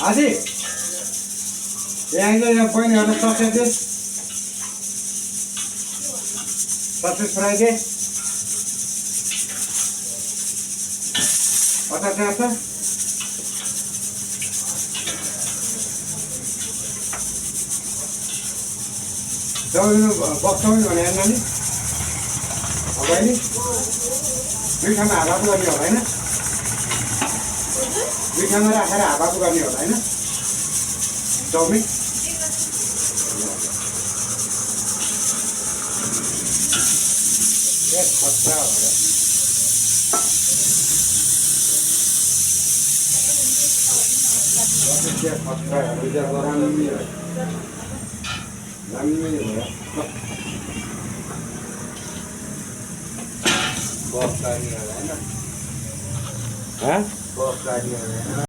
आजी यहाँ बहिनीहरूलाई sausage they sausage fry they अचार चाहिँ छ बक्छौ नि भने नानी बहिनी मिठामा हावाको गर्ने होला होइन मिठामा राखेर हावाको गर्ने होला होइन चाउमिन खतरा होला बफ गाडी होला होइन